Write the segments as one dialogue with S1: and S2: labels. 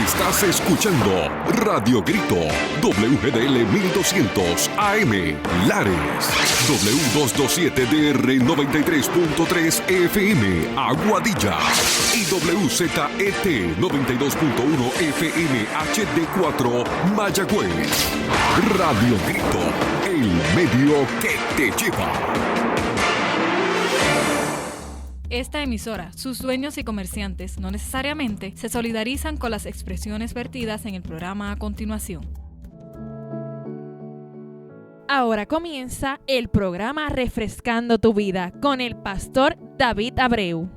S1: Estás escuchando Radio Grito, WGDL 1200 AM, Lares, W227DR 93.3 FM, Aguadilla, y WZET 92.1 FM HD4, Mayagüez. Radio Grito, el medio que te lleva.
S2: Esta emisora, sus dueños y comerciantes no necesariamente se solidarizan con las expresiones vertidas en el programa a continuación.
S3: Ahora comienza el programa Refrescando tu Vida con el pastor David Abreu.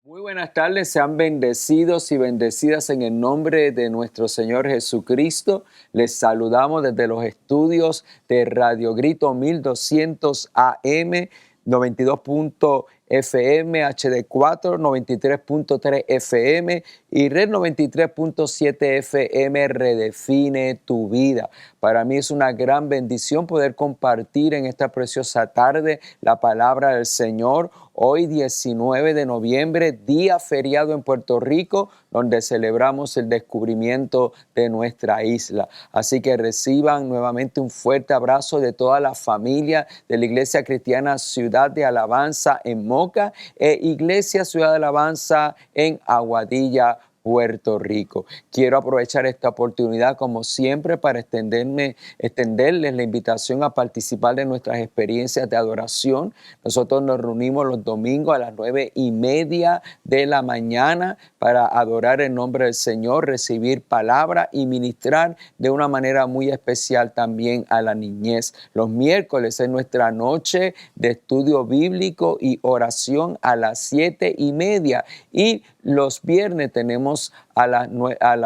S4: Muy buenas tardes, sean bendecidos y bendecidas en el nombre de nuestro Señor Jesucristo. Les saludamos desde los estudios de Radio Grito 1200 AM, 92.FM, HD4, 93.3 FM y Red 93.7 FM. Redefine tu vida. Para mí es una gran bendición poder compartir en esta preciosa tarde la palabra del Señor. Hoy 19 de noviembre, día feriado en Puerto Rico, donde celebramos el descubrimiento de nuestra isla. Así que reciban nuevamente un fuerte abrazo de toda la familia de la Iglesia Cristiana Ciudad de Alabanza en Moca e Iglesia Ciudad de Alabanza en Aguadilla, Puerto Rico. Quiero aprovechar esta oportunidad, como siempre, para extenderles la invitación a participar de nuestras experiencias de adoración. Nosotros nos reunimos los domingos a las 9:30 de la mañana para adorar en nombre del Señor, recibir palabra y ministrar de una manera muy especial también a la niñez. Los miércoles es nuestra noche de estudio bíblico y oración a las 7:30 y los viernes tenemos a las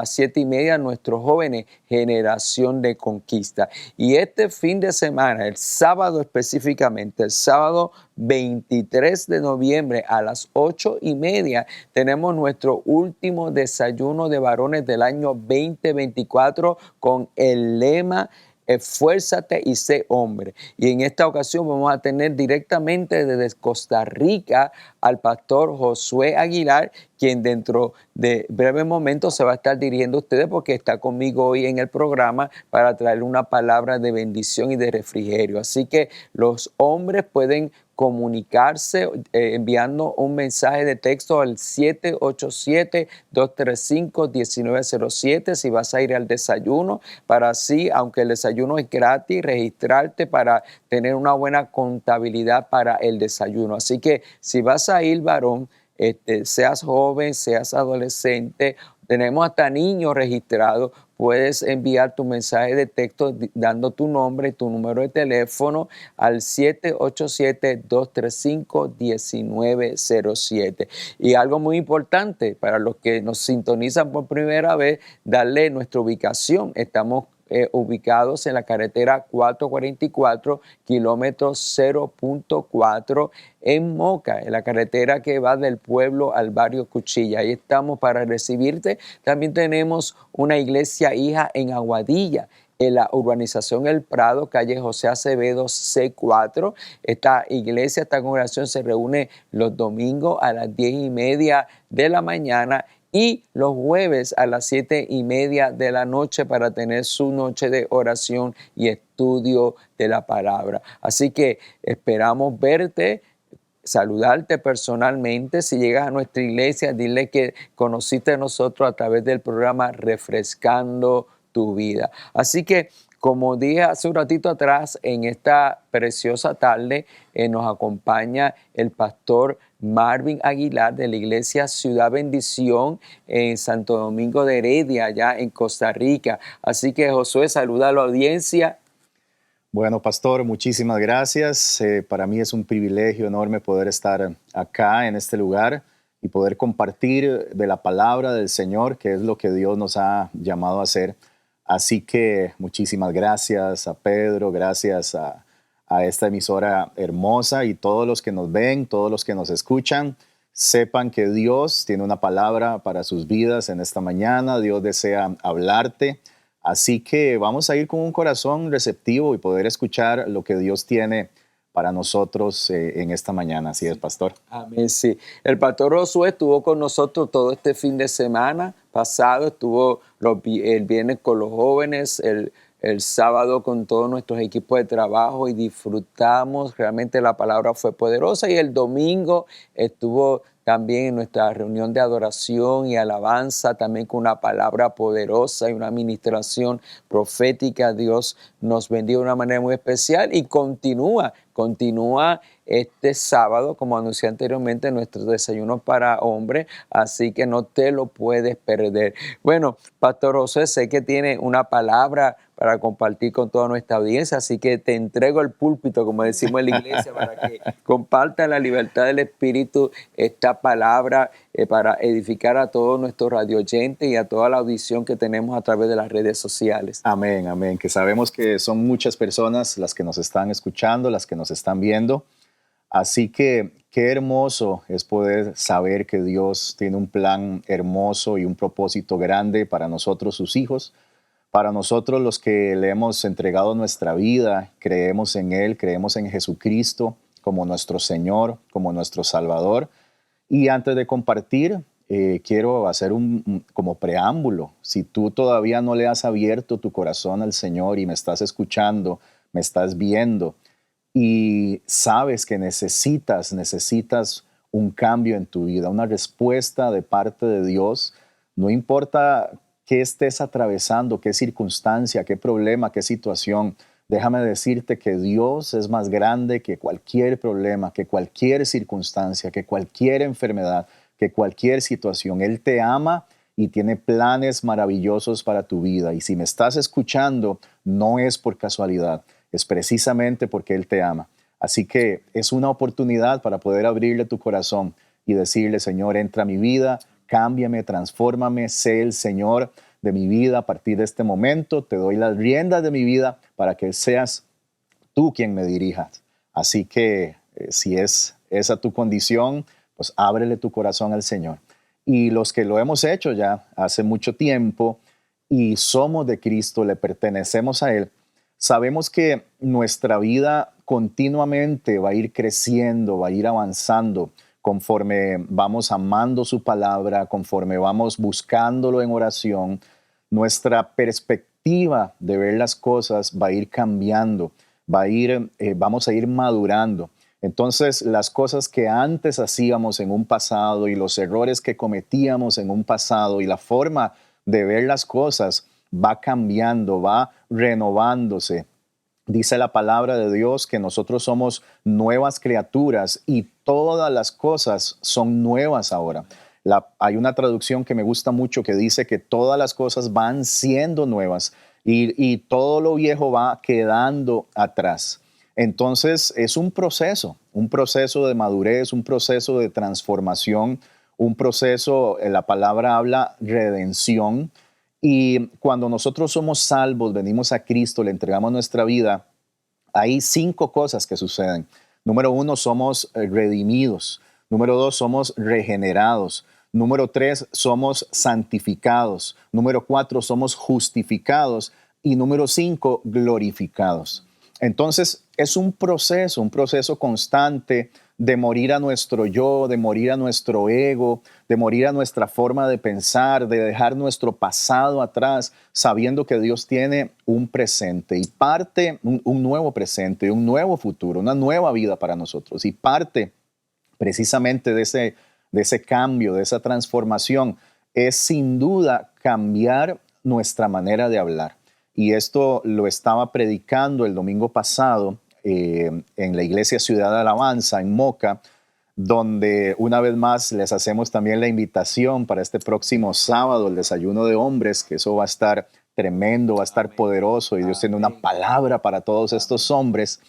S4: 7:30 nuestros jóvenes Generación de Conquista. Y este fin de semana, el sábado específicamente, el sábado 23 de noviembre a las 8:30, tenemos nuestro último desayuno de varones del año 2024 con el lema Esfuérzate y sé hombre. Y en esta ocasión vamos a tener directamente desde Costa Rica al pastor Josué Aguilar, quien dentro de breves momentos se va a estar dirigiendo a ustedes porque está conmigo hoy en el programa para traer una palabra de bendición y de refrigerio. Así que los hombres pueden comunicarse enviando un mensaje de texto al 787-235-1907 si vas a ir al desayuno, para así, aunque el desayuno es gratis, registrarte para tener una buena contabilidad para el desayuno. Así que si vas a ir, varón, seas joven, seas adolescente, tenemos hasta niños registrados, puedes enviar tu mensaje de texto dando tu nombre y tu número de teléfono al 787-235-1907. Y algo muy importante para los que nos sintonizan por primera vez, darle nuestra ubicación. Estamos ubicados en la carretera 444, kilómetro 0.4 en Moca, en la carretera que va del pueblo al barrio Cuchilla. Ahí estamos para recibirte. También tenemos una iglesia hija en Aguadilla, en la urbanización El Prado, calle José Acevedo C4. Esta iglesia, esta congregación se reúne los domingos a las 10:30 de la mañana y los jueves a las 7:30 de la noche para tener su noche de oración y estudio de la palabra. Así que esperamos verte, saludarte personalmente. Si llegas a nuestra iglesia, dile que conociste a nosotros a través del programa Refrescando tu Vida. Así que, como dije hace un ratito atrás, en esta preciosa tarde nos acompaña el pastor Marvin Aguilar de la iglesia Ciudad Bendición en Santo Domingo de Heredia, allá en Costa Rica. Así que, Josué, saluda a la audiencia.
S5: Bueno, pastor, muchísimas gracias. Para mí es un privilegio enorme poder estar acá en este lugar y poder compartir de la palabra del Señor, que es lo que Dios nos ha llamado a hacer. Así que muchísimas gracias a Pedro, gracias a esta emisora hermosa y todos los que nos ven, todos los que nos escuchan. sepan que Dios tiene una palabra para sus vidas en esta mañana. Dios desea hablarte. Así que vamos a ir con un corazón receptivo y poder escuchar lo que Dios tiene para nosotros en esta mañana. Así es, pastor.
S4: Amén, sí. El pastor Josué estuvo con nosotros todo este fin de semana pasado, estuvo el viernes con los jóvenes, el sábado con todos nuestros equipos de trabajo y disfrutamos, realmente la palabra fue poderosa, y el domingo estuvo también en nuestra reunión de adoración y alabanza, también con una palabra poderosa y una administración profética. Dios nos bendiga de una manera muy especial y continúa este sábado, como anuncié anteriormente, nuestro desayuno para hombres, así que no te lo puedes perder. Bueno, Pastor José, sé que tiene una palabra para compartir con toda nuestra audiencia, así que te entrego el púlpito, como decimos en la iglesia, para que compartan la libertad del Espíritu esta palabra para edificar a todos nuestros radioyentes y a toda la audición que tenemos a través de las redes sociales.
S5: Amén, amén. Que sabemos que son muchas personas las que nos están escuchando, las que nos están viendo. Así que qué hermoso es poder saber que Dios tiene un plan hermoso y un propósito grande para nosotros, sus hijos. Para nosotros los que le hemos entregado nuestra vida, creemos en Él, creemos en Jesucristo como nuestro Señor, como nuestro Salvador. Y antes de compartir, quiero hacer como preámbulo. Si tú todavía no le has abierto tu corazón al Señor y me estás escuchando, me estás viendo y sabes que necesitas un cambio en tu vida, una respuesta de parte de Dios, no importa qué estés atravesando, qué circunstancia, qué problema, qué situación, déjame decirte que Dios es más grande que cualquier problema, que cualquier circunstancia, que cualquier enfermedad, que cualquier situación. Él te ama y tiene planes maravillosos para tu vida. Y si me estás escuchando, no es por casualidad, es precisamente porque Él te ama. Así que es una oportunidad para poder abrirle tu corazón y decirle, Señor, entra a mi vida, cámbiame, transfórmame, sé el Señor de mi vida a partir de este momento. Te doy las riendas de mi vida para que seas tú quien me dirijas. Así que si es esa tu condición, pues ábrele tu corazón al Señor. Y los que lo hemos hecho ya hace mucho tiempo y somos de Cristo, le pertenecemos a Él, sabemos que nuestra vida continuamente va a ir creciendo, va a ir avanzando conforme vamos amando su palabra, conforme vamos buscándolo en oración. Nuestra perspectiva de ver las cosas va a ir cambiando, vamos a ir madurando. Entonces, las cosas que antes hacíamos en un pasado y los errores que cometíamos en un pasado y la forma de ver las cosas va cambiando, va renovándose. Dice la palabra de Dios que nosotros somos nuevas criaturas y todas las cosas son nuevas ahora. Hay una traducción que me gusta mucho que dice que todas las cosas van siendo nuevas y todo lo viejo va quedando atrás. Entonces es un proceso de madurez, un proceso de transformación, un proceso, la palabra habla redención. Y cuando nosotros somos salvos, venimos a Cristo, le entregamos nuestra vida, hay 5 cosas que suceden. Número 1, somos redimidos. Número 2, somos regenerados. Número 3, somos santificados. Número 4, somos justificados. Y número 5, glorificados. Entonces, es un proceso constante de morir a nuestro yo, de morir a nuestro ego, de morir a nuestra forma de pensar, de dejar nuestro pasado atrás, sabiendo que Dios tiene un presente y un nuevo presente, un nuevo futuro, una nueva vida para nosotros. Y parte precisamente de ese cambio, de esa transformación, es sin duda cambiar nuestra manera de hablar. Y esto lo estaba predicando el domingo pasado en la iglesia Ciudad de Alabanza en Moca, donde una vez más les hacemos también la invitación para este próximo sábado, el desayuno de hombres, que eso va a estar tremendo, va a estar poderoso y Dios tiene una palabra para todos estos hombres.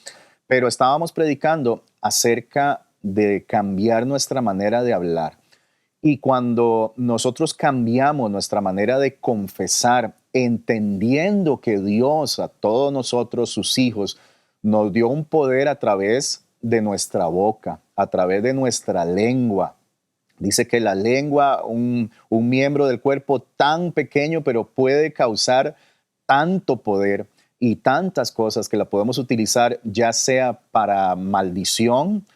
S5: Pero estábamos predicando acerca de cambiar nuestra manera de hablar. Y cuando nosotros cambiamos nuestra manera de confesar, entendiendo que Dios a todos nosotros, sus hijos, nos dio un poder a través de nuestra boca, a través de nuestra lengua, Dice que la lengua, un miembro del cuerpo tan pequeño, pero puede causar tanto poder y tantas cosas que la podemos utilizar ya sea para maldición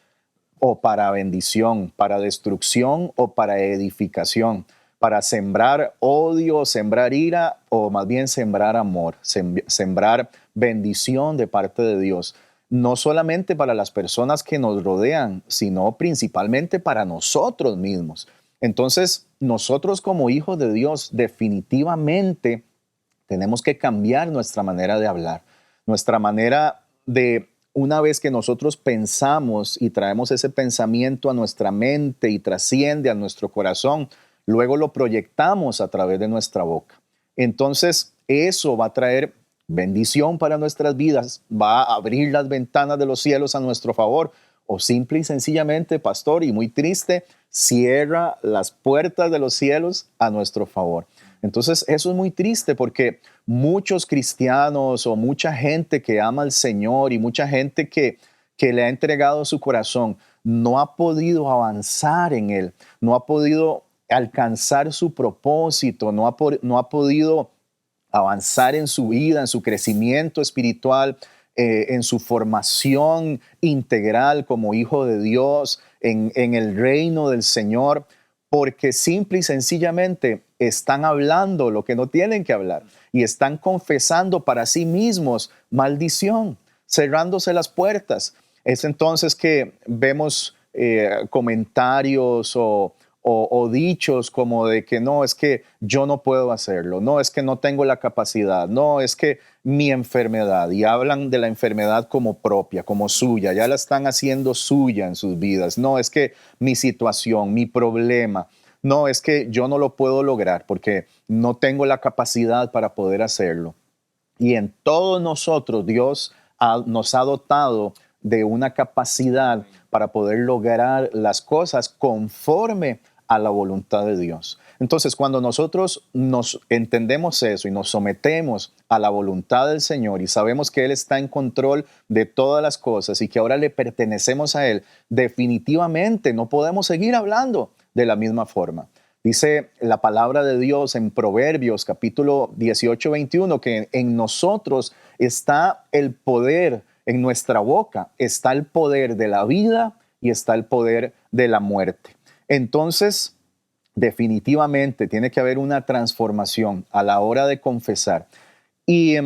S5: o para bendición, para destrucción o para edificación, para sembrar odio, sembrar ira o más bien sembrar amor, sembrar bendición de parte de Dios. No solamente para las personas que nos rodean, sino principalmente para nosotros mismos. Entonces, nosotros como hijos de Dios definitivamente tenemos que cambiar nuestra manera de hablar, nuestra manera de, una vez que nosotros pensamos y traemos ese pensamiento a nuestra mente y trasciende a nuestro corazón, luego lo proyectamos a través de nuestra boca. Entonces, eso va a traer bendición para nuestras vidas, va a abrir las ventanas de los cielos a nuestro favor, o simple y sencillamente, pastor, y muy triste, cierra las puertas de los cielos a nuestro favor. Entonces, eso es muy triste porque muchos cristianos o mucha gente que ama al Señor y mucha gente que le ha entregado su corazón no ha podido avanzar en Él, no ha podido alcanzar su propósito, no ha podido avanzar en su vida, en su crecimiento espiritual, en su formación integral como hijo de Dios, en el reino del Señor, porque simple y sencillamente están hablando lo que no tienen que hablar y están confesando para sí mismos maldición, cerrándose las puertas. Es entonces que vemos comentarios o dichos como de que no, es que yo no puedo hacerlo, no, es que no tengo la capacidad, no, es que mi enfermedad, y hablan de la enfermedad como propia, como suya, ya la están haciendo suya en sus vidas, no, es que mi situación, mi problema, no, es que yo no lo puedo lograr porque no tengo la capacidad para poder hacerlo. Y en todos nosotros Dios nos ha dotado de una capacidad para poder lograr las cosas conforme a la voluntad de Dios. Entonces, cuando nosotros nos entendemos eso y nos sometemos a la voluntad del Señor y sabemos que Él está en control de todas las cosas y que ahora le pertenecemos a Él, definitivamente no podemos seguir hablando de la misma forma. Dice la palabra de Dios en Proverbios capítulo 18, 21, que en nosotros está el poder, en nuestra boca está el poder de la vida y está el poder de la muerte. Entonces, definitivamente tiene que haber una transformación a la hora de confesar. ¿Y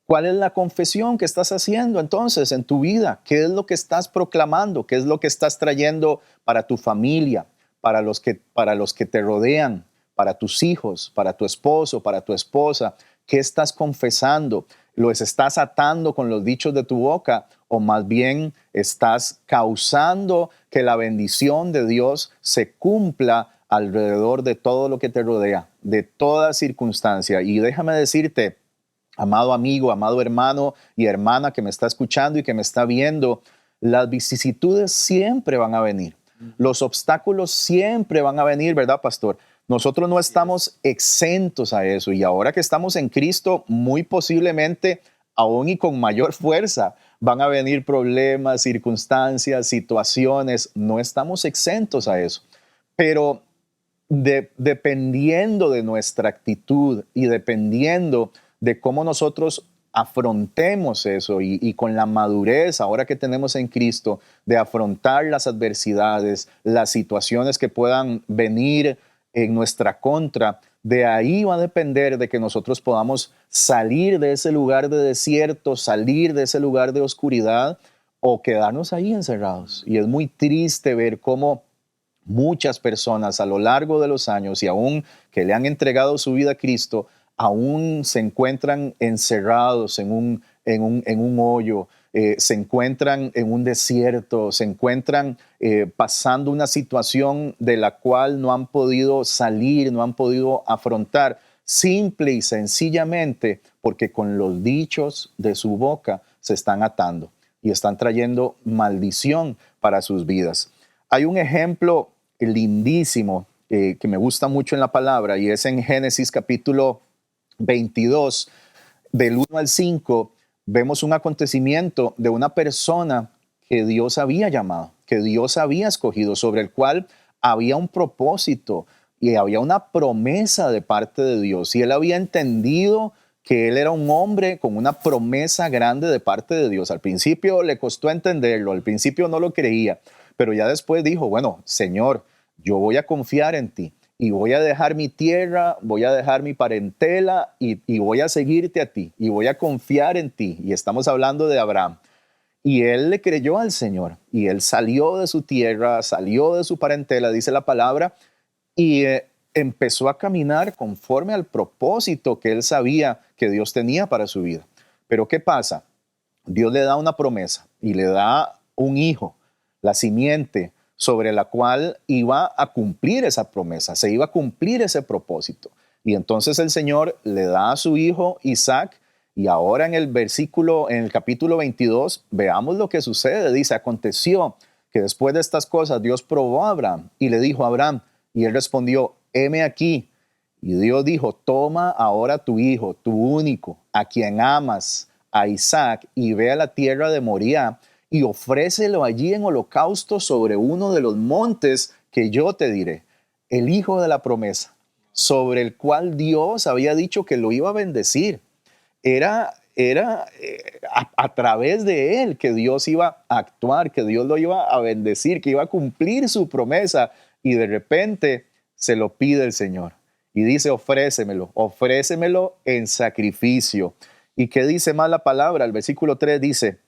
S5: cuál es la confesión que estás haciendo entonces en tu vida? ¿Qué es lo que estás proclamando? ¿Qué es lo que estás trayendo para tu familia, para los que te rodean, para tus hijos, para tu esposo, para tu esposa? ¿Qué estás confesando? ¿Los estás atando con los dichos de tu boca o más bien estás causando que la bendición de Dios se cumpla alrededor de todo lo que te rodea, de toda circunstancia? Y déjame decirte, amado amigo, amado hermano y hermana que me está escuchando y que me está viendo, las vicisitudes siempre van a venir. Los obstáculos siempre van a venir, ¿verdad, pastor? Nosotros no estamos exentos a eso y ahora que estamos en Cristo, muy posiblemente, aún y con mayor fuerza, van a venir problemas, circunstancias, situaciones. No estamos exentos a eso. Pero dependiendo de nuestra actitud y dependiendo de cómo nosotros afrontemos eso y con la madurez ahora que tenemos en Cristo de afrontar las adversidades, las situaciones que puedan venir en nuestra contra, de ahí va a depender de que nosotros podamos salir de ese lugar de desierto, salir de ese lugar de oscuridad o quedarnos ahí encerrados. Y es muy triste ver cómo muchas personas a lo largo de los años y aún que le han entregado su vida a Cristo, aún se encuentran encerrados en un hoyo, se encuentran en un desierto, se encuentran pasando una situación de la cual no han podido salir, no han podido afrontar, simple y sencillamente porque con los dichos de su boca se están atando y están trayendo maldición para sus vidas. Hay un ejemplo lindísimo que me gusta mucho en la palabra y es en Génesis capítulo 22, del 1 al 5, vemos un acontecimiento de una persona que Dios había llamado, que Dios había escogido, sobre el cual había un propósito y había una promesa de parte de Dios. Y él había entendido que él era un hombre con una promesa grande de parte de Dios. Al principio le costó entenderlo, al principio no lo creía, pero ya después dijo, bueno, Señor, yo voy a confiar en ti y voy a dejar mi tierra, voy a dejar mi parentela y voy a seguirte a ti y voy a confiar en ti. Y estamos hablando de Abraham. Y él le creyó al Señor y él salió de su tierra, salió de su parentela, dice la palabra, y empezó a caminar conforme al propósito que él sabía que Dios tenía para su vida. Pero ¿qué pasa? Dios le da una promesa y le da un hijo, la simiente sobre la cual iba a cumplir esa promesa, se iba a cumplir ese propósito. Y entonces el Señor le da a su hijo Isaac. Y ahora en el capítulo 22, veamos lo que sucede. Dice, aconteció que después de estas cosas Dios probó a Abraham y le dijo a Abraham, y él respondió, heme aquí. Y Dios dijo, toma ahora tu hijo, tu único, a quien amas, a Isaac, y ve a la tierra de Moriah y ofrécelo allí en holocausto sobre uno de los montes que yo te diré. El hijo de la promesa, sobre el cual Dios había dicho que lo iba a bendecir. Era a través de él que Dios iba a actuar, que Dios lo iba a bendecir, que iba a cumplir su promesa. Y de repente se lo pide el Señor. Y dice, ofrécemelo en sacrificio. ¿Y qué dice más la palabra? El versículo 3 dice,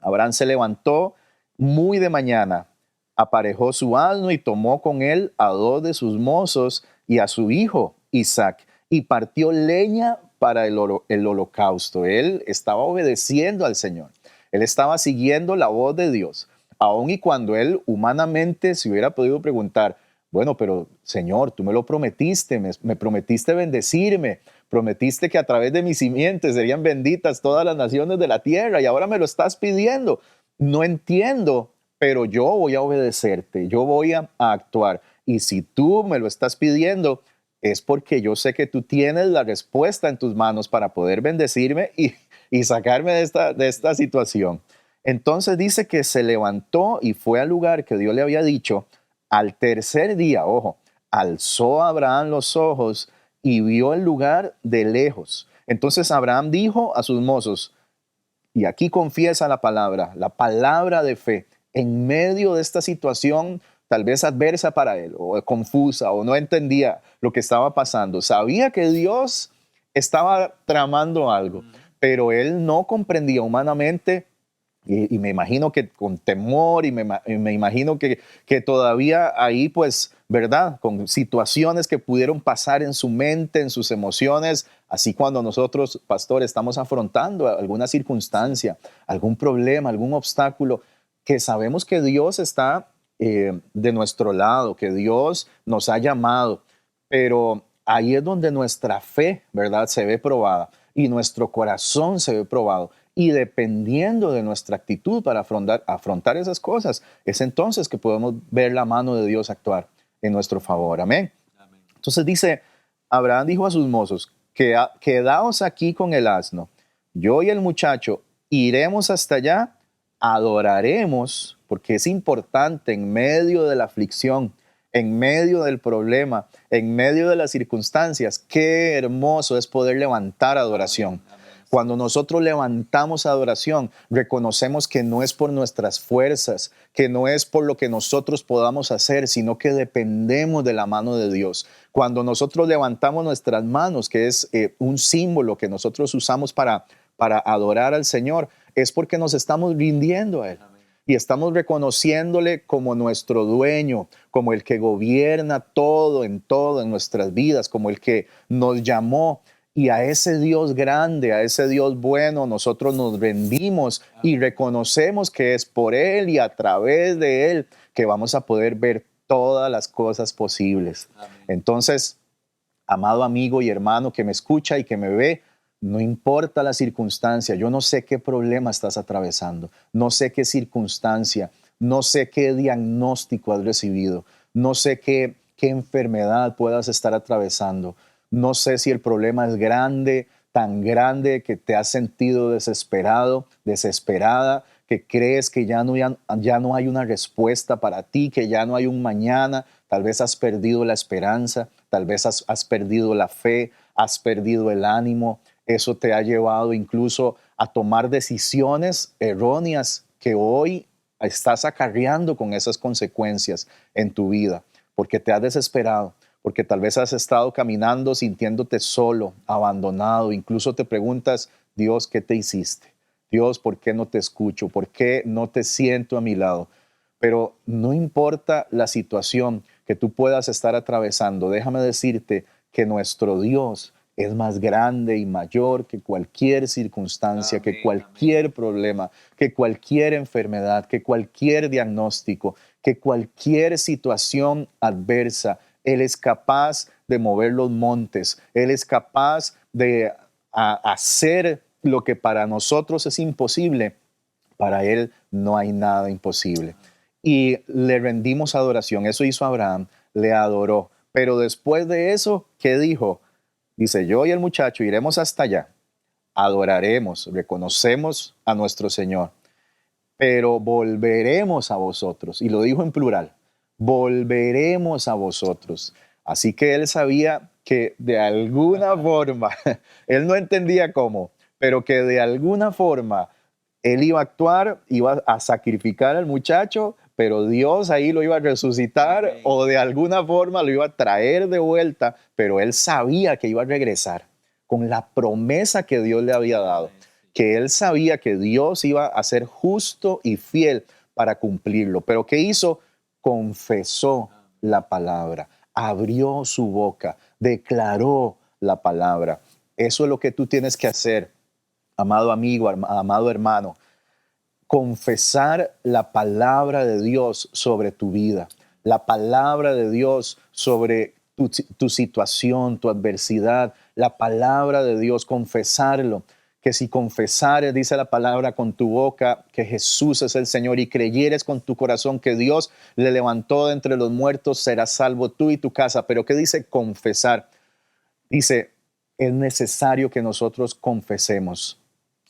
S5: Abraham se levantó muy de mañana, aparejó su asno y tomó con él a 2 de sus mozos y a su hijo Isaac, y partió leña para el holocausto. Él estaba obedeciendo al Señor. Él estaba siguiendo la voz de Dios. Aun y cuando él humanamente se hubiera podido preguntar, bueno, pero Señor, tú me lo prometiste, me prometiste bendecirme, prometiste que a través de mis simientes serían benditas todas las naciones de la tierra y ahora me lo estás pidiendo. No entiendo, pero yo voy a obedecerte, yo voy a actuar. Y si tú me lo estás pidiendo, es porque yo sé que tú tienes la respuesta en tus manos para poder bendecirme y sacarme de esta situación. Entonces dice que se levantó y fue al lugar que Dios le había dicho. Al tercer día, ojo, alzó Abraham los ojos y vio el lugar de lejos. Entonces Abraham dijo a sus mozos, y aquí confiesa la palabra de fe, en medio de esta situación tal vez adversa para él, o confusa, o no entendía lo que estaba pasando. Sabía que Dios estaba tramando algo, pero él no comprendía humanamente, y me imagino que con temor, y me imagino que todavía ahí, pues, ¿verdad? Con situaciones que pudieron pasar en su mente, en sus emociones, así cuando nosotros, pastor, estamos afrontando alguna circunstancia, algún problema, algún obstáculo, que sabemos que Dios está de nuestro lado, que Dios nos ha llamado, pero ahí es donde nuestra fe, ¿verdad?, se ve probada y nuestro corazón se ve probado. Y dependiendo de nuestra actitud para afrontar esas cosas, es entonces que podemos ver la mano de Dios actuar en nuestro favor. Amén. Amén. Entonces dice, Abraham dijo a sus mozos, quedaos aquí con el asno. Yo y el muchacho iremos hasta allá, adoraremos, porque es importante en medio de la aflicción, en medio del problema, en medio de las circunstancias. Qué hermoso es poder levantar adoración. Cuando nosotros levantamos adoración, reconocemos que no es por nuestras fuerzas, que no es por lo que nosotros podamos hacer, sino que dependemos de la mano de Dios. Cuando nosotros levantamos nuestras manos, que es un símbolo que nosotros usamos para adorar al Señor, es porque nos estamos rindiendo a Él. Y estamos reconociéndole como nuestro dueño, como el que gobierna todo en nuestras vidas, como el que nos llamó. Y a ese Dios grande, a ese Dios bueno, nosotros nos rendimos y reconocemos que es por Él y a través de Él que vamos a poder ver todas las cosas posibles. Amén. Entonces, amado amigo y hermano que me escucha y que me ve, no importa la circunstancia, yo no sé qué problema estás atravesando, no sé qué circunstancia, no sé qué diagnóstico has recibido, no sé qué enfermedad puedas estar atravesando. No sé si el problema es grande, tan grande que te has sentido desesperado, desesperada, que crees que ya no hay una respuesta para ti, que ya no hay un mañana. Tal vez has perdido la esperanza, tal vez has perdido la fe, has perdido el ánimo. Eso te ha llevado incluso a tomar decisiones erróneas que hoy estás acarreando con esas consecuencias en tu vida, porque te has desesperado, porque tal vez has estado caminando sintiéndote solo, abandonado. Incluso te preguntas, Dios, ¿qué te hiciste? Dios, ¿por qué no te escucho? ¿Por qué no te siento a mi lado? Pero no importa la situación que tú puedas estar atravesando, déjame decirte que nuestro Dios es más grande y mayor que cualquier circunstancia, que cualquier problema, que cualquier enfermedad, que cualquier diagnóstico, que cualquier situación adversa. Él es capaz de mover los montes. Él es capaz de hacer lo que para nosotros es imposible. Para Él no hay nada imposible. Y le rendimos adoración. Eso hizo Abraham, le adoró. Pero después de eso, ¿qué dijo? Dice, yo y el muchacho iremos hasta allá, adoraremos, reconocemos a nuestro Señor, pero volveremos a vosotros. Y lo dijo en plural, volveremos a vosotros. Así que él sabía que de alguna forma, él no entendía cómo, pero que de alguna forma él iba a actuar, iba a sacrificar al muchacho, pero Dios ahí lo iba a resucitar o de alguna forma lo iba a traer de vuelta, pero él sabía que iba a regresar con la promesa que Dios le había dado, que él sabía que Dios iba a ser justo y fiel para cumplirlo. Pero ¿qué hizo? Confesó la palabra, abrió su boca, declaró la palabra. Eso es lo que tú tienes que hacer, amado amigo, amado hermano. Confesar la palabra de Dios sobre tu vida, la palabra de Dios sobre tu situación, tu adversidad, la palabra de Dios, confesarlo. Que si confesares, dice la palabra, con tu boca que Jesús es el Señor y creyeres con tu corazón que Dios le levantó de entre los muertos, serás salvo tú y tu casa. Pero ¿qué dice confesar? Dice, es necesario que nosotros confesemos.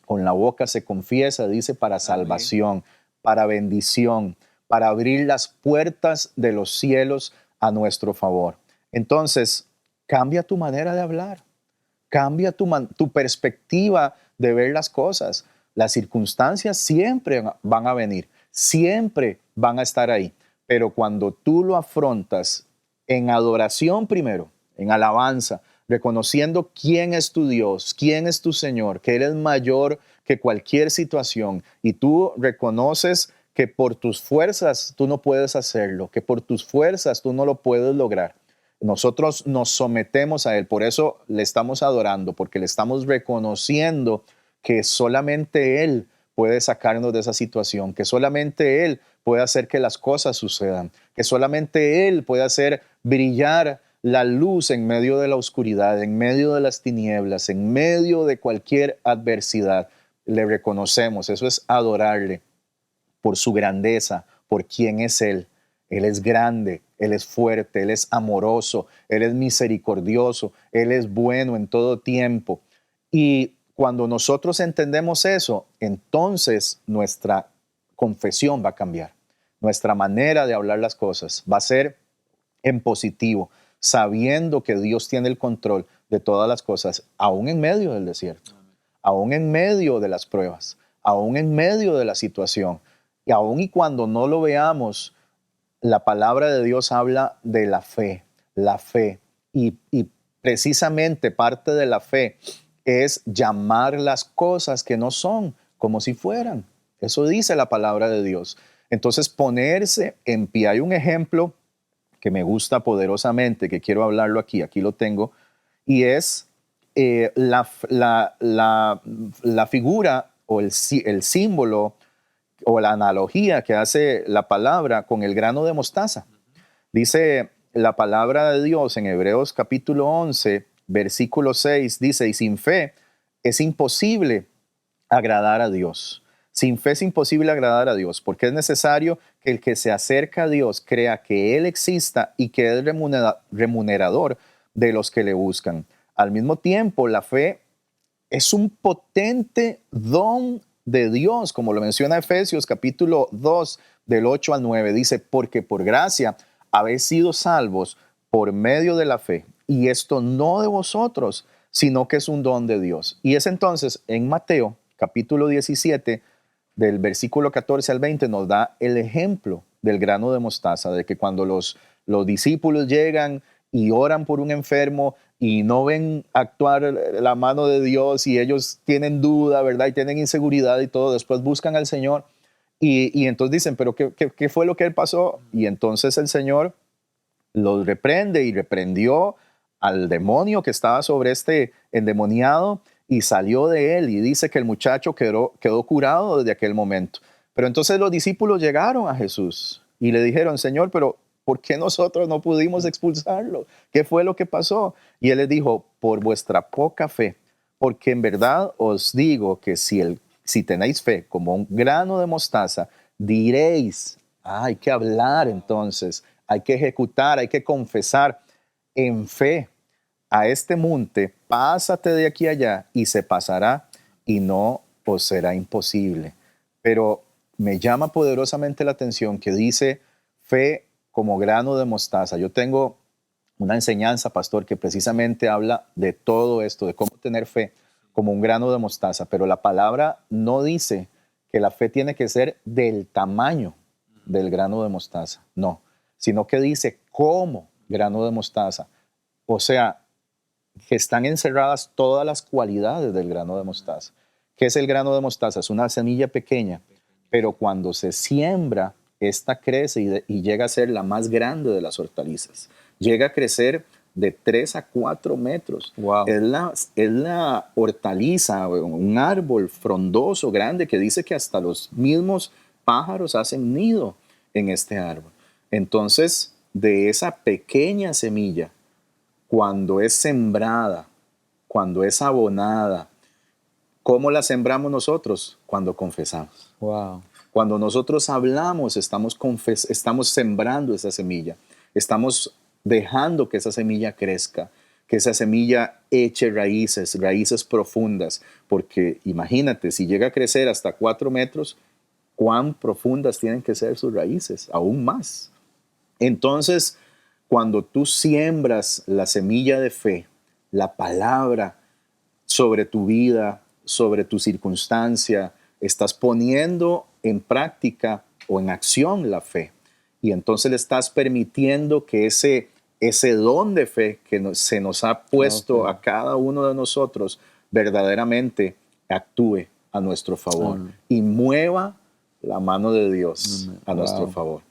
S5: Con la boca se confiesa, dice, para salvación, para bendición, para abrir las puertas de los cielos a nuestro favor. Entonces, cambia tu manera de hablar, cambia tu perspectiva de ver las cosas. Las circunstancias siempre van a venir, siempre van a estar ahí. Pero cuando tú lo afrontas en adoración primero, en alabanza, reconociendo quién es tu Dios, quién es tu Señor, que Él es mayor que cualquier situación, y tú reconoces que por tus fuerzas tú no puedes hacerlo, que por tus fuerzas tú no lo puedes lograr. Nosotros nos sometemos a Él, por eso le estamos adorando, porque le estamos reconociendo que solamente Él puede sacarnos de esa situación, que solamente Él puede hacer que las cosas sucedan, que solamente Él puede hacer brillar la luz en medio de la oscuridad, en medio de las tinieblas, en medio de cualquier adversidad. Le reconocemos, eso es adorarle por su grandeza, por quién es Él. Él es grande, Él es fuerte, Él es amoroso, Él es misericordioso, Él es bueno en todo tiempo. Y cuando nosotros entendemos eso, entonces nuestra confesión va a cambiar. Nuestra manera de hablar las cosas va a ser en positivo, sabiendo que Dios tiene el control de todas las cosas, aún en medio del desierto, aún en medio de las pruebas, aún en medio de la situación. Y aún y cuando no lo veamos, la palabra de Dios habla de la fe. Y precisamente parte de la fe es llamar las cosas que no son como si fueran. Eso dice la palabra de Dios. Entonces, ponerse en pie. Hay un ejemplo que me gusta poderosamente, que quiero hablarlo aquí lo tengo, y es la figura o el símbolo o la analogía que hace la palabra con el grano de mostaza. Dice la palabra de Dios en Hebreos capítulo 11, versículo 6, dice, y sin fe es imposible agradar a Dios. Sin fe es imposible agradar a Dios, porque es necesario que el que se acerca a Dios crea que Él exista y que es remunerador de los que le buscan. Al mismo tiempo, la fe es un potente don de Dios, como lo menciona Efesios capítulo 2 del 8 al 9, dice, porque por gracia habéis sido salvos por medio de la fe, y esto no de vosotros, sino que es un don de Dios. Y es entonces en Mateo capítulo 17, del versículo 14 al 20, nos da el ejemplo del grano de mostaza, de que cuando los discípulos llegan y oran por un enfermo y no ven actuar la mano de Dios y ellos tienen duda, ¿verdad? Y tienen inseguridad y todo, después buscan al Señor y entonces dicen, ¿pero qué fue lo que él pasó? Y entonces el Señor los reprende y reprendió al demonio que estaba sobre este endemoniado y salió de él, y dice que el muchacho quedó curado desde aquel momento. Pero entonces los discípulos llegaron a Jesús y le dijeron, Señor, pero ¿por qué nosotros no pudimos expulsarlo? ¿Qué fue lo que pasó? Y él les dijo, por vuestra poca fe, porque en verdad os digo que si tenéis fe como un grano de mostaza, diréis, hay que hablar entonces, hay que ejecutar, hay que confesar en fe a este monte, pásate de aquí a allá y se pasará y no os será imposible. Pero me llama poderosamente la atención que dice fe como grano de mostaza. Yo tengo una enseñanza, pastor, que precisamente habla de todo esto, de cómo tener fe como un grano de mostaza, pero la palabra no dice que la fe tiene que ser del tamaño del grano de mostaza, no, sino que dice como grano de mostaza. O sea, que están encerradas todas las cualidades del grano de mostaza. ¿Qué es el grano de mostaza? Es una semilla pequeña, pero cuando se siembra, esta crece y llega a ser la más grande de las hortalizas. Llega a crecer de 3 a 4 metros.
S4: Wow.
S5: Es la hortaliza, un árbol frondoso, grande, que dice que hasta los mismos pájaros hacen nido en este árbol. Entonces, de esa pequeña semilla, cuando es sembrada, cuando es abonada, ¿cómo la sembramos nosotros? Cuando confesamos.
S4: Wow.
S5: Cuando nosotros hablamos, estamos sembrando esa semilla. Estamos dejando que esa semilla crezca, que esa semilla eche raíces profundas. Porque imagínate, si llega a crecer hasta 4 metros, ¿cuán profundas tienen que ser sus raíces? Aún más. Entonces, cuando tú siembras la semilla de fe, la palabra sobre tu vida, sobre tu circunstancia, estás poniendo en práctica o en acción la fe. Y entonces le estás permitiendo que ese don de fe que se nos ha puesto a cada uno de nosotros verdaderamente actúe a nuestro favor y mueva la mano de Dios a nuestro favor.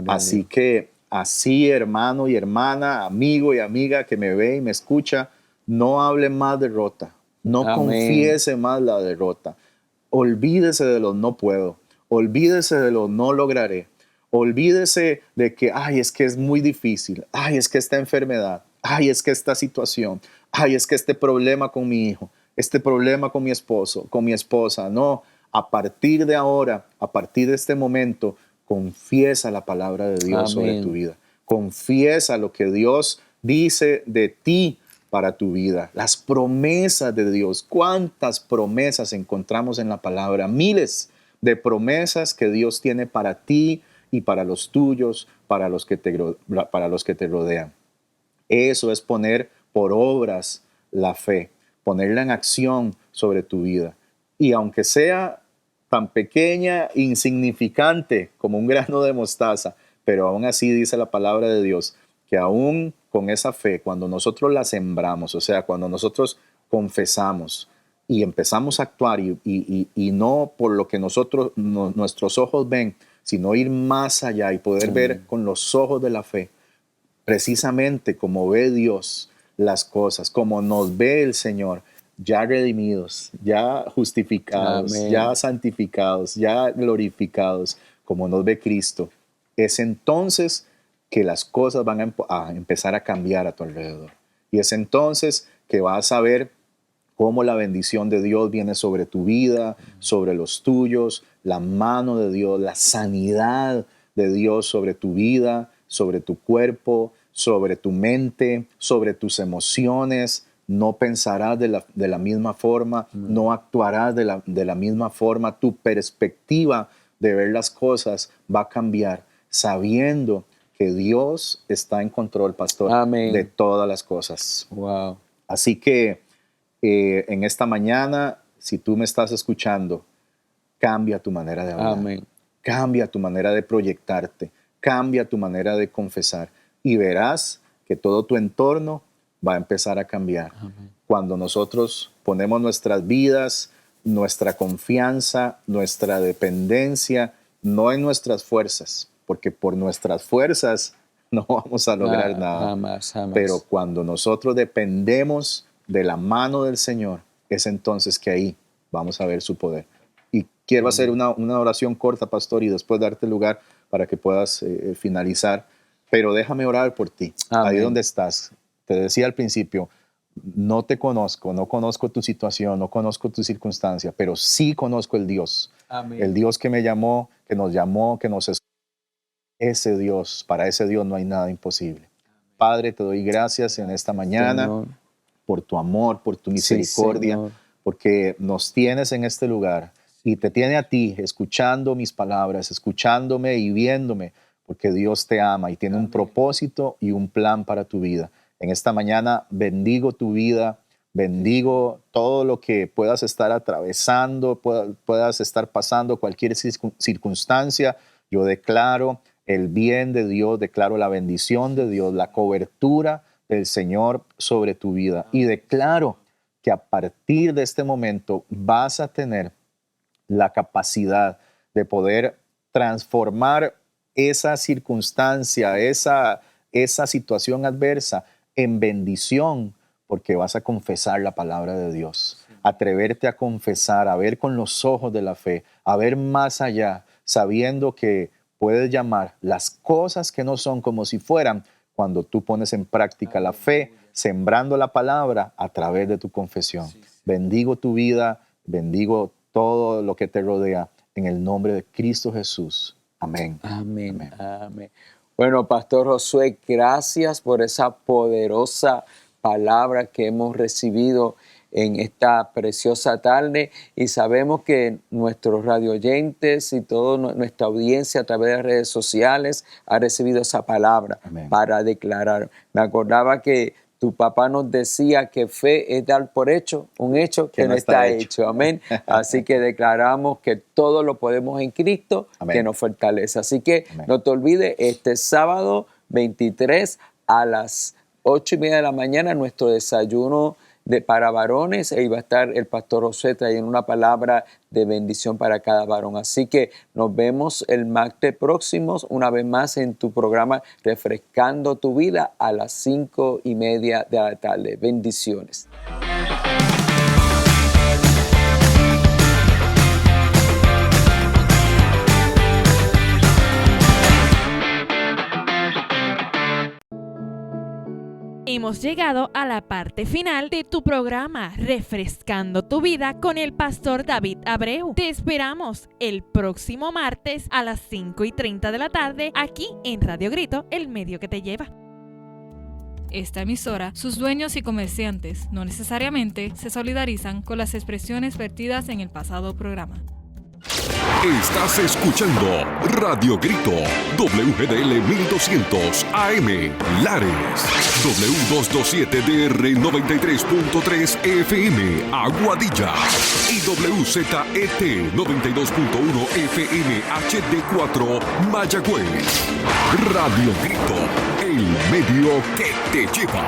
S5: Así que así, hermano y hermana, amigo y amiga que me ve y me escucha, no hable más derrota, no confiese más la derrota. Olvídese de los no puedo, olvídese de los no lograré, olvídese de que, ay, es que es muy difícil, ay, es que esta enfermedad, ay, es que esta situación, ay, es que este problema con mi hijo, este problema con mi esposo, con mi esposa. No, a partir de ahora, a partir de este momento, confiesa la palabra de Dios sobre tu vida. Confiesa lo que Dios dice de ti para tu vida. Las promesas de Dios. ¿Cuántas promesas encontramos en la palabra? Miles de promesas que Dios tiene para ti y para los tuyos, para los que te rodean. Eso es poner por obras la fe, ponerla en acción sobre tu vida. Y aunque sea tan pequeña, insignificante como un grano de mostaza, pero aún así dice la palabra de Dios que aún con esa fe, cuando nosotros la sembramos, o sea, cuando nosotros confesamos y empezamos a actuar y no por lo que nuestros ojos ven, sino ir más allá y poder ver con los ojos de la fe, precisamente como ve Dios las cosas, como nos ve el Señor, ya redimidos, ya justificados, ya santificados, ya glorificados, como nos ve Cristo. Es entonces que las cosas van a empezar a cambiar a tu alrededor. Y es entonces que vas a ver cómo la bendición de Dios viene sobre tu vida, sobre los tuyos, la mano de Dios, la sanidad de Dios sobre tu vida, sobre tu cuerpo, sobre tu mente, sobre tus emociones, no pensarás de la misma forma, no actuarás de la misma forma, tu perspectiva de ver las cosas va a cambiar, sabiendo que Dios está en control, pastor,
S4: Amén.
S5: de todas las cosas.
S4: Wow.
S5: Así que en esta mañana, si tú me estás escuchando, cambia tu manera de hablar.
S4: Amén.
S5: Cambia tu manera de proyectarte, cambia tu manera de confesar y verás que todo tu entorno va a empezar a cambiar.
S4: Amén.
S5: Cuando nosotros ponemos nuestras vidas, nuestra confianza, nuestra dependencia, no en nuestras fuerzas, porque por nuestras fuerzas no vamos a lograr nada.
S4: Jamás.
S5: Pero cuando nosotros dependemos de la mano del Señor, es entonces que ahí vamos a ver su poder. Y quiero hacer una oración corta, pastor, y después darte lugar para que puedas finalizar. Pero déjame orar por ti, ahí donde estás. Te decía al principio, no te conozco, no conozco tu situación, no conozco tu circunstancia, pero sí conozco el Dios.
S4: Amén.
S5: El Dios que me llamó, que nos escogió. Ese Dios, para ese Dios no hay nada imposible. Padre, te doy gracias en esta mañana,
S4: Señor,
S5: por tu amor, por tu misericordia,
S4: Señor,
S5: porque nos tienes en este lugar y te tiene a ti escuchando mis palabras, escuchándome y viéndome, porque Dios te ama y tiene un propósito y un plan para tu vida. En esta mañana bendigo tu vida, bendigo todo lo que puedas estar atravesando, puedas estar pasando, cualquier circunstancia. Yo declaro el bien de Dios, declaro la bendición de Dios, la cobertura del Señor sobre tu vida. Y declaro que a partir de este momento vas a tener la capacidad de poder transformar esa circunstancia, esa situación adversa en bendición, porque vas a confesar la palabra de Dios. Atreverte a confesar, a ver con los ojos de la fe, a ver más allá, sabiendo que puedes llamar las cosas que no son como si fueran cuando tú pones en práctica la fe, sembrando la palabra a través de tu confesión. Bendigo tu vida, bendigo todo lo que te rodea en el nombre de Cristo Jesús. Amén.
S4: Amén. Amén. Bueno, Pastor Josué, gracias por esa poderosa palabra que hemos recibido en esta preciosa tarde, y sabemos que nuestros radioyentes y toda nuestra audiencia a través de las redes sociales ha recibido esa palabra. Amén. Para declarar. Me acordaba que tu papá nos decía que fe es dar por hecho un hecho que no está hecho. Amén. Así que declaramos que todo lo podemos en Cristo. Amén. Que nos fortalece. Así que amén. No te olvides, este sábado 23 a las 8:30 de la mañana, nuestro desayuno para varones, e iba a estar el pastor Josué trayendo una palabra de bendición para cada varón. Así que nos vemos el martes próximo, una vez más en tu programa Refrescando tu Vida a las 5:30 de la tarde. Bendiciones.
S3: Hemos llegado a la parte final de tu programa Refrescando tu Vida con el pastor David Abreu. Te esperamos el próximo martes a las 5:30 de la tarde aquí en Radio Grito, el medio que te lleva.
S2: Esta emisora, sus dueños y comerciantes no necesariamente se solidarizan con las expresiones vertidas en el pasado programa.
S1: Estás escuchando Radio Grito, WGDL 1200 AM, Lares, W227DR 93.3 FM, Aguadilla, y WZET 92.1 FM HD4, Mayagüez. Radio Grito, el medio que te lleva.